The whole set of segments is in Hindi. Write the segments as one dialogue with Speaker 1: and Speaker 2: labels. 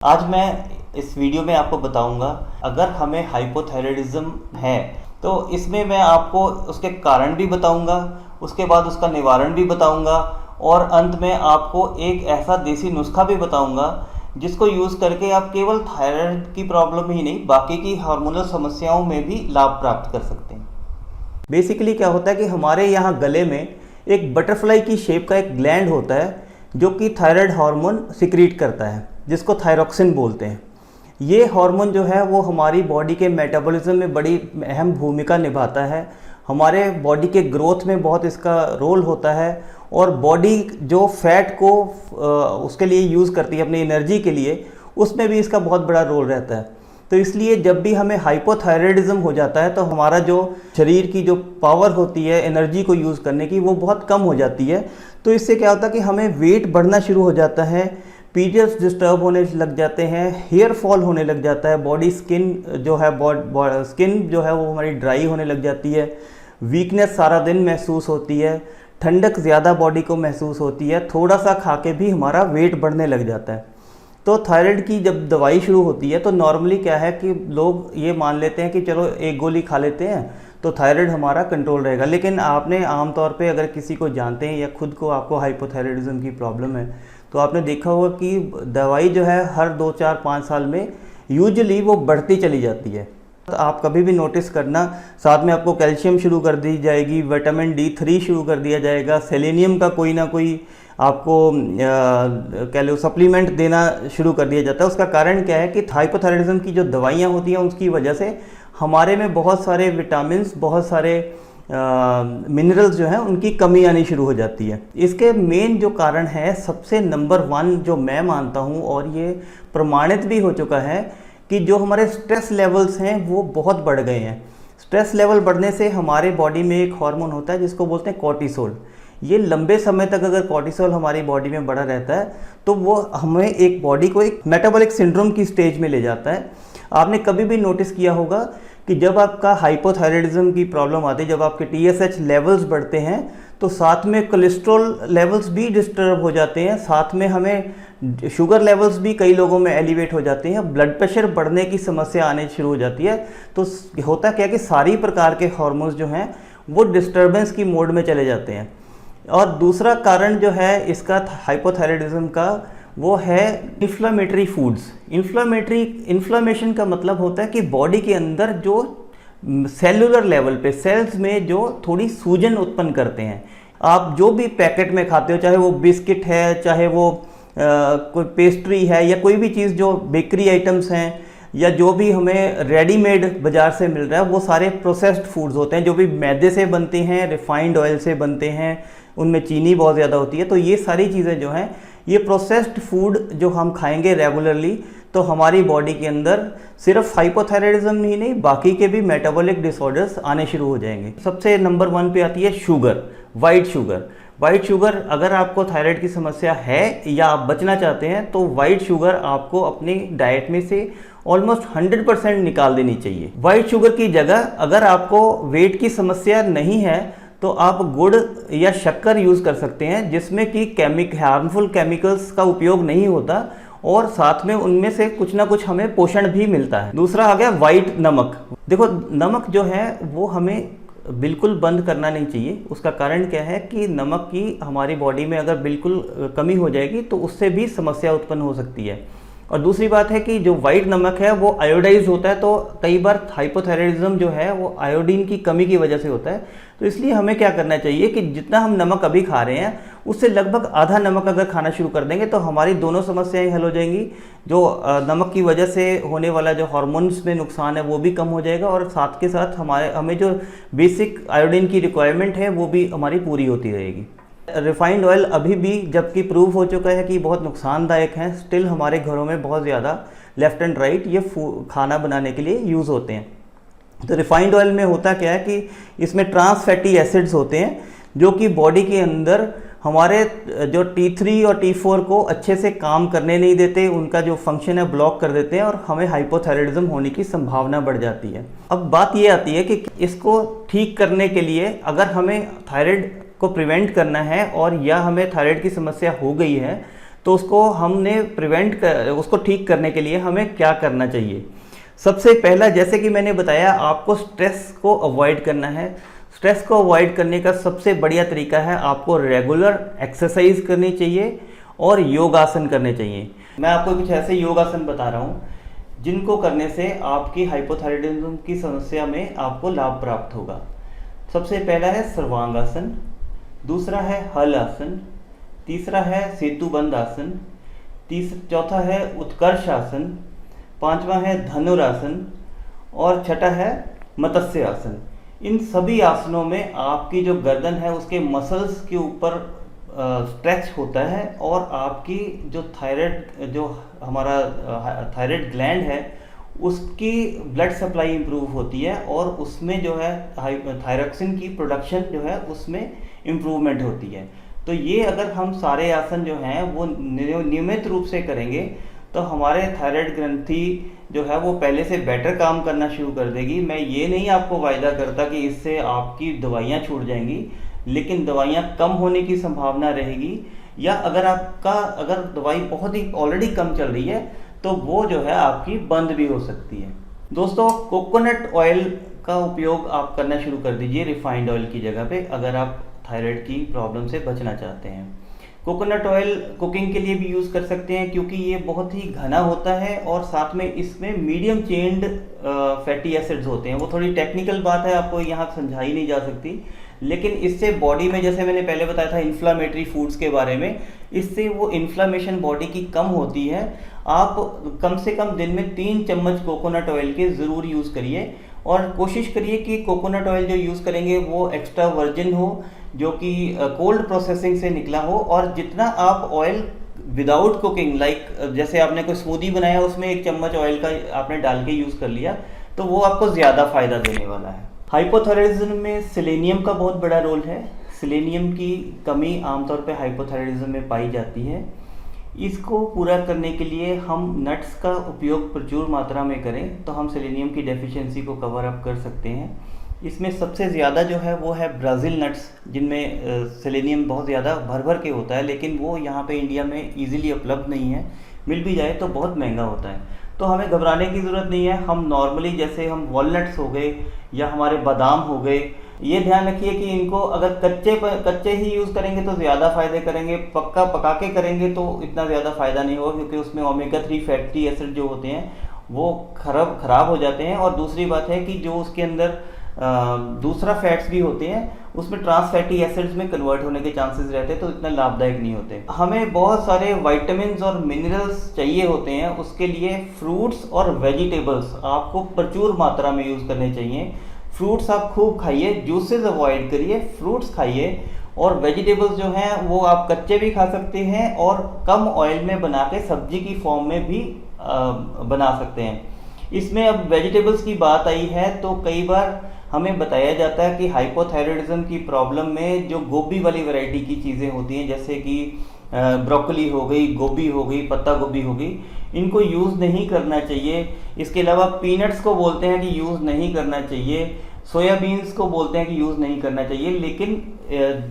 Speaker 1: आज मैं इस वीडियो में आपको बताऊंगा अगर हमें हाइपोथायराइडिज्म है तो इसमें मैं आपको उसके कारण भी बताऊंगा, उसके बाद उसका निवारण भी बताऊंगा और अंत में आपको एक ऐसा देसी नुस्खा भी बताऊंगा जिसको यूज़ करके आप केवल थायराइड की प्रॉब्लम ही नहीं बाकी की हार्मोनल समस्याओं में भी लाभ प्राप्त कर सकते हैं। बेसिकली क्या होता है कि हमारे यहाँ गले में एक बटरफ्लाई की शेप का एक ग्लैंड होता है जो कि थायराइड हार्मोन सिक्रीट करता है, जिसको थायरोक्सिन बोलते हैं। ये हार्मोन जो है वो हमारी बॉडी के मेटाबॉलिज्म में बड़ी अहम भूमिका निभाता है, हमारे बॉडी के ग्रोथ में बहुत इसका रोल होता है और बॉडी जो फैट को उसके लिए यूज़ करती है अपनी एनर्जी के लिए, उसमें भी इसका बहुत बड़ा रोल रहता है। तो इसलिए जब भी हमें हाइपोथायराइडिज्म हो जाता है तो हमारा जो शरीर की जो पावर होती है एनर्जी को यूज़ करने की वो बहुत कम हो जाती है। तो इससे क्या होता है कि हमें वेट बढ़ना शुरू हो जाता है, पीरियड्स डिस्टर्ब होने लग जाते हैं, हेयर फॉल होने लग जाता है, बॉडी स्किन जो है स्किन जो है वो हमारी ड्राई होने लग जाती है, वीकनेस सारा दिन महसूस होती है, ठंडक ज़्यादा बॉडी को महसूस होती है, थोड़ा सा खा के भी हमारा वेट बढ़ने लग जाता है। तो थायराइड की जब दवाई शुरू होती है तो नॉर्मली क्या है कि लोग ये मान लेते हैं कि चलो एक गोली खा लेते हैं तो थायराइड हमारा कंट्रोल रहेगा। लेकिन आपने आमतौर पे अगर किसी को जानते हैं या खुद को आपको हाइपोथायराइडिज्म की प्रॉब्लम है तो आपने देखा होगा कि दवाई जो है हर 2, 4, 5 साल में यूजुअली वो बढ़ती चली जाती है। तो आप कभी भी नोटिस करना, साथ में आपको कैल्शियम शुरू कर दी जाएगी, विटामिन D3 शुरू कर दिया जाएगा, सेलेनियम का कोई ना कोई आपको कह लो सप्लीमेंट देना शुरू कर दिया जाता है। उसका कारण क्या है कि हाइपोथायराइडिज्म की जो दवाइयाँ होती हैं उसकी वजह से हमारे में बहुत सारे विटामिन्स, बहुत सारे मिनरल्स जो हैं उनकी कमी आनी शुरू हो जाती है। इसके मेन जो कारण है, सबसे नंबर 1 जो मैं मानता हूँ और ये प्रमाणित भी हो चुका है कि जो हमारे स्ट्रेस लेवल्स हैं वो बहुत बढ़ गए हैं। स्ट्रेस लेवल बढ़ने से हमारे बॉडी में एक हार्मोन होता है जिसको बोलते हैं कॉर्टिसोल। ये लंबे समय तक अगर कॉर्टिसोल हमारी बॉडी में बढ़ा रहता है तो वो हमें एक बॉडी को एक मेटाबॉलिक सिंड्रोम की स्टेज में ले जाता है। आपने कभी भी नोटिस किया होगा कि जब आपका हाइपोथायराइडिज्म की प्रॉब्लम आती है, जब आपके TSH लेवल्स बढ़ते हैं तो साथ में कोलेस्ट्रॉल लेवल्स भी डिस्टर्ब हो जाते हैं, साथ में हमें शुगर लेवल्स भी कई लोगों में एलिवेट हो जाते हैं, ब्लड प्रेशर बढ़ने की समस्या आने शुरू हो जाती है। तो होता क्या कि सारी प्रकार के हार्मोन्स जो हैं वो डिस्टर्बेंस की मोड में चले जाते हैं। और दूसरा कारण जो है इसका हाइपोथायराइडिज्म का वो है इन्फ्लेमेटरी फूड्स। इन्फ्लेमेशन का मतलब होता है कि बॉडी के अंदर जो सेलुलर लेवल पे सेल्स में जो थोड़ी सूजन उत्पन्न करते हैं। आप जो भी पैकेट में खाते हो, चाहे वो बिस्किट है, चाहे वो कोई पेस्ट्री है या कोई भी चीज़ जो बेकरी आइटम्स हैं या जो भी हमें रेडीमेड बाज़ार से मिल रहा है, वो सारे प्रोसेस्ड फूड्स होते हैं जो भी मैदे से बनते हैं, रिफाइंड ऑयल से बनते हैं, उनमें चीनी बहुत ज़्यादा होती है। तो ये सारी चीज़ें जो हैं, ये प्रोसेस्ड फूड जो हम खाएंगे रेगुलरली तो हमारी बॉडी के अंदर सिर्फ हाइपोथायराइडिज्म ही नहीं बाकी के भी मेटाबॉलिक डिसऑर्डर्स आने शुरू हो जाएंगे। सबसे नंबर 1 पे आती है sugar, white sugar. White sugar, अगर आपको थायराइड की समस्या है या आप बचना चाहते हैं तो वाइट शुगर आपको अपनी डाइट में से ऑलमोस्ट 100% निकाल देनी चाहिए। वाइट शुगर की जगह अगर आपको वेट की समस्या नहीं है तो आप गुड़ या शक्कर यूज़ कर सकते हैं जिसमें कि हार्मफुल केमिकल्स का उपयोग नहीं होता और साथ में उनमें से कुछ ना कुछ हमें पोषण भी मिलता है। दूसरा आ गया वाइट नमक। देखो, नमक जो है वो हमें बिल्कुल बंद करना नहीं चाहिए। उसका कारण क्या है कि नमक की हमारी बॉडी में अगर बिल्कुल कमी हो जाएगी तो उससे भी समस्या उत्पन्न हो सकती है। और दूसरी बात है कि जो वाइट नमक है वो आयोडाइज होता है, तो कई बार हाइपोथायराइडिज्म जो है वो आयोडीन की कमी की वजह से होता है। तो इसलिए हमें क्या करना चाहिए कि जितना हम नमक अभी खा रहे हैं उससे लगभग आधा नमक अगर खाना शुरू कर देंगे तो हमारी दोनों समस्याएं हल हो जाएंगी। जो नमक की वजह से होने वाला जो हार्मोन्स में नुकसान है वो भी कम हो जाएगा और साथ के साथ हमें जो बेसिक आयोडीन की रिक्वायरमेंट है वो भी हमारी पूरी होती रहेगी। रिफाइंड ऑयल अभी भी, जबकि प्रूव हो चुका है कि बहुत नुकसानदायक हैं, स्टिल हमारे घरों में बहुत ज़्यादा लेफ़्ट एंड राइट ये खाना बनाने के लिए यूज़ होते हैं। तो रिफाइंड ऑयल में होता क्या है कि इसमें ट्रांस फैटी एसिड्स होते हैं जो कि बॉडी के अंदर हमारे जो T3 और T4 को अच्छे से काम करने नहीं देते, उनका जो फंक्शन है ब्लॉक कर देते हैं और हमें हाइपोथायराइडिज्म होने की संभावना बढ़ जाती है। अब बात ये आती है कि इसको ठीक करने के लिए अगर हमें थायराइड को प्रिवेंट करना है और या हमें थायराइड की समस्या हो गई है तो उसको हमने उसको ठीक करने के लिए हमें क्या करना चाहिए। सबसे पहला, जैसे कि मैंने बताया, आपको स्ट्रेस को अवॉइड करना है। स्ट्रेस को अवॉइड करने का सबसे बढ़िया तरीका है आपको रेगुलर एक्सरसाइज करनी चाहिए और योगासन करने चाहिए। मैं आपको कुछ ऐसे योगासन बता रहा हूँ जिनको करने से आपकी हाइपोथायराइडिज्म की समस्या में आपको लाभ प्राप्त होगा। सबसे पहला है सर्वांगासन, दूसरा है हल आसन, तीसरा है सेतुबंध आसन, चौथा है उत्कर्ष आसन, पांचवा है धनुरासन और छठा है मत्स्य आसन। इन सभी आसनों में आपकी जो गर्दन है उसके मसल्स के ऊपर स्ट्रेच होता है और आपकी जो हमारा थायराइड ग्लैंड है उसकी ब्लड सप्लाई इंप्रूव होती है और उसमें जो है थायरॉक्सिन की प्रोडक्शन जो है उसमें इम्प्रूवमेंट होती है। तो ये अगर हम सारे आसन जो हैं वो नियमित रूप से करेंगे तो हमारे थायराइड ग्रंथि जो है वो पहले से बेटर काम करना शुरू कर देगी। मैं ये नहीं आपको वायदा करता कि इससे आपकी दवाइयाँ छूट जाएंगी, लेकिन दवाइयाँ कम होने की संभावना रहेगी, या अगर दवाई बहुत ही ऑलरेडी कम चल रही है तो वो जो है आपकी बंद भी हो सकती है। दोस्तों, कोकोनट ऑयल का उपयोग आप करना शुरू कर दीजिए रिफाइंड ऑयल की जगह पे, अगर आप थायराइड की प्रॉब्लम से बचना चाहते हैं। कोकोनट ऑयल कुकिंग के लिए भी यूज़ कर सकते हैं क्योंकि ये बहुत ही घना होता है और साथ में इसमें मीडियम चेन्ड फैटी एसिड्स होते हैं। वो थोड़ी टेक्निकल बात है, आपको यहाँ समझाई नहीं जा सकती, लेकिन इससे बॉडी में, जैसे मैंने पहले बताया था इन्फ्लामेटरी फूड्स के बारे में, इससे वो इन्फ्लामेशन बॉडी की कम होती है। आप कम से कम दिन में 3 चम्मच कोकोनट ऑयल के ज़रूर यूज़ करिए और कोशिश करिए कि कोकोनट ऑयल जो यूज़ करेंगे वो एक्स्ट्रा वर्जिन हो, जो कि कोल्ड प्रोसेसिंग से निकला हो। और जितना आप ऑयल विदाउट कुकिंग, लाइक जैसे आपने कोई स्मूदी बनाया उसमें 1 चम्मच ऑयल का आपने डाल के यूज़ कर लिया तो वो आपको ज़्यादा फ़ायदा देने वाला है। हाइपोथायराइडिज्म में सेलेनियम का बहुत बड़ा रोल है। सेलेनियम की कमी आमतौर पर हाइपोथायराइडिज्म में पाई जाती है। इसको पूरा करने के लिए हम नट्स का उपयोग प्रचुर मात्रा में करें तो हम सेलेनियम की डेफिशिएंसी को कवर अप कर सकते हैं। इसमें सबसे ज़्यादा जो है वो है ब्राज़ील नट्स, जिनमें सेलेनियम बहुत ज़्यादा भर के होता है, लेकिन वो यहाँ पे इंडिया में इजीली उपलब्ध नहीं है। मिल भी जाए तो बहुत महंगा होता है। तो हमें घबराने की ज़रूरत नहीं है। हम नॉर्मली जैसे हम वॉलनट्स हो गए या हमारे बादाम हो गए, ये ध्यान रखिए कि इनको अगर कच्चे ही यूज़ करेंगे तो ज़्यादा फ़ायदे करेंगे, पका के करेंगे तो इतना ज़्यादा फ़ायदा नहीं होगा क्योंकि उसमें ओमेगा 3 फैटी एसिड जो होते हैं वो खराब हो जाते हैं। और दूसरी बात है कि जो उसके अंदर दूसरा फैट्स भी होते हैं उसमें ट्रांस फैटी एसिड्स में कन्वर्ट होने के चांसेस रहते हैं, तो इतना लाभदायक नहीं होते। हमें बहुत सारे विटामिन्स और मिनरल्स चाहिए होते हैं, उसके लिए फ्रूट्स और वेजिटेबल्स आपको प्रचुर मात्रा में यूज़ करने चाहिए। फ्रूट्स आप खूब खाइए, जूसेस अवॉइड करिए, फ्रूट्स खाइए। और वेजिटेबल्स जो हैं वो आप कच्चे भी खा सकते हैं और कम ऑयल में बना के सब्जी की फॉर्म में भी बना सकते हैं। इसमें अब वेजिटेबल्स की बात आई है तो कई बार हमें बताया जाता है कि हाइपोथायराइडिज्म की प्रॉब्लम में जो गोभी वाली वैरायटी की चीज़ें होती हैं, जैसे कि ब्रोकली हो गई, गोभी हो गई, पत्ता गोभी हो गई, इनको यूज़ नहीं करना चाहिए। इसके अलावा पीनट्स को बोलते हैं कि यूज़ नहीं करना चाहिए, सोयाबीन्स को बोलते हैं कि यूज़ नहीं करना चाहिए। लेकिन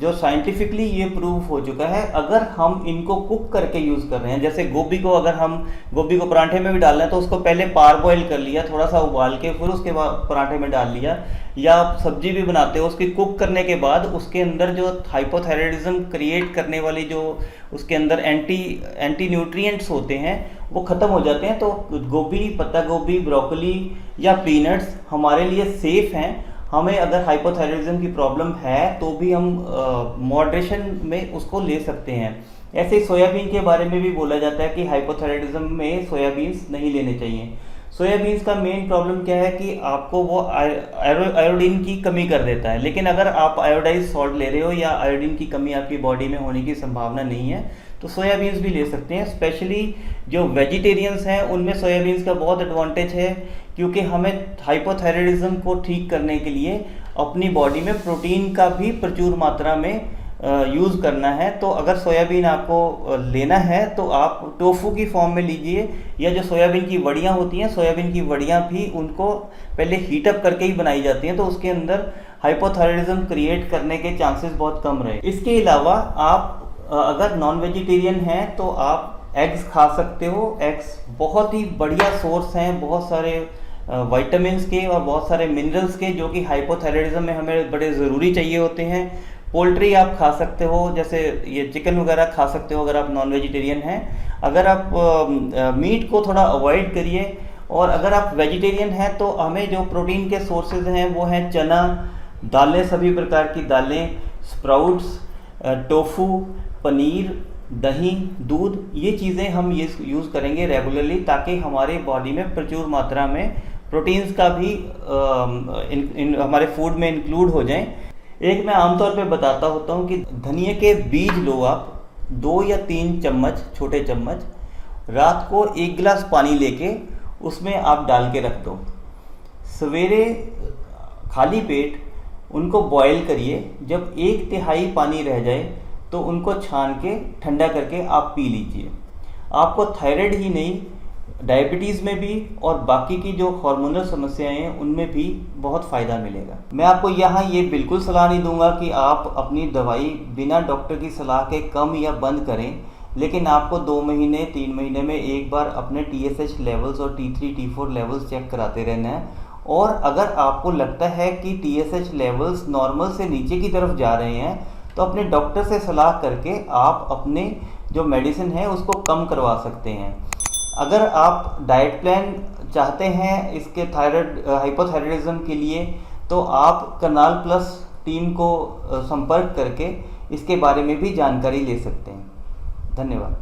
Speaker 1: जो साइंटिफिकली ये प्रूव हो चुका है, अगर हम इनको कुक करके यूज़ कर रहे हैं, जैसे गोभी को अगर हम गोभी को पराठे में भी डालना है तो उसको पहले पार बॉयल कर लिया, थोड़ा सा उबाल के फिर उसके बाद पराठे में डाल लिया, या आप सब्जी भी बनाते हो उसकी कुक करने के बाद उसके अंदर जो हाइपोथायराइडिज्म क्रिएट करने वाली जो उसके अंदर एंटी न्यूट्रिएंट्स होते हैं वो ख़त्म हो जाते हैं। तो गोभी, पत्ता गोभी, ब्रोकली या पीनट्स हमारे लिए सेफ़ हैं। हमें अगर हाइपोथायराइडिज्म की प्रॉब्लम है तो भी हम मॉडरेशन में उसको ले सकते हैं। ऐसे ही सोयाबीन के बारे में भी बोला जाता है कि हाइपोथायराइडिज्म में सोयाबीन्स नहीं लेने चाहिए। सोयाबीन्स का मेन प्रॉब्लम क्या है कि आपको वो आयोडीन की कमी कर देता है, लेकिन अगर आप आयोडाइज सॉल्ट ले रहे हो या आयोडीन की कमी आपकी बॉडी में होने की संभावना नहीं है तो सोयाबीन्स भी ले सकते हैं। स्पेशली जो वेजिटेरियंस हैं उनमें सोयाबीन्स का बहुत एडवांटेज है क्योंकि हमें हाइपोथायराइडिज्म को ठीक करने के लिए अपनी बॉडी में प्रोटीन का भी प्रचुर मात्रा में यूज़ करना है। तो अगर सोयाबीन आपको लेना है तो आप टोफू की फॉर्म में लीजिए, या जो सोयाबीन की वड़ियाँ होती हैं, सोयाबीन की वड़ियाँ भी उनको पहले हीटअप करके ही बनाई जाती हैं तो उसके अंदर हाइपोथायराइडिज्म क्रिएट करने के चांसेस बहुत कम रहे। इसके अलावा आप अगर नॉन वेजिटेरियन हैं तो आप एग्स खा सकते हो। एग्स बहुत ही बढ़िया सोर्स हैं, बहुत सारे विटामिन्स के और बहुत सारे मिनरल्स के, जो कि हाइपोथायराइडिज्म में हमें बड़े ज़रूरी चाहिए होते हैं। पोल्ट्री आप खा सकते हो, जैसे ये चिकन वगैरह खा सकते हो अगर आप नॉन वेजिटेरियन हैं। अगर आप मीट को थोड़ा अवॉइड करिए। और अगर आप वेजिटेरियन हैं तो हमें जो प्रोटीन के सोर्सेज हैं वो हैं चना, दालें, सभी प्रकार की दालें, स्प्राउट्स, टोफू, पनीर, दही, दूध, ये चीज़ें हम ये यूज़ करेंगे रेगुलरली, ताकि हमारी बॉडी में प्रचुर मात्रा में प्रोटीन्स का भी हमारे फूड में इंक्लूड हो जाएं। एक मैं आमतौर पे बताता होता हूँ कि धनिया के बीज लो आप 2 या 3 चम्मच, छोटे चम्मच, रात को 1 गिलास पानी लेके उसमें आप डाल के रख दो। सवेरे खाली पेट उनको बॉईल करिए। जब 1/3 पानी रह जाए तो उनको छान के ठंडा करके आप पी लीजिए। आपको थायराइड ही नहीं, डायबिटीज़ में भी और बाकी की जो हार्मोनल समस्याएं हैं उनमें भी बहुत फ़ायदा मिलेगा। मैं आपको यहाँ ये बिल्कुल सलाह नहीं दूंगा कि आप अपनी दवाई बिना डॉक्टर की सलाह के कम या बंद करें, लेकिन आपको 2 महीने 3 महीने में एक बार अपने TSH लेवल्स और T3 T4 लेवल्स चेक कराते रहना है। और अगर आपको लगता है कि TSH लेवल्स नॉर्मल से नीचे की तरफ जा रहे हैं तो अपने डॉक्टर से सलाह करके आप अपने जो मेडिसिन है उसको कम करवा सकते हैं। अगर आप डाइट प्लान चाहते हैं इसके हाइपोथायराइडिज्म के लिए तो आप करनाल प्लस टीम को संपर्क करके इसके बारे में भी जानकारी ले सकते हैं। धन्यवाद।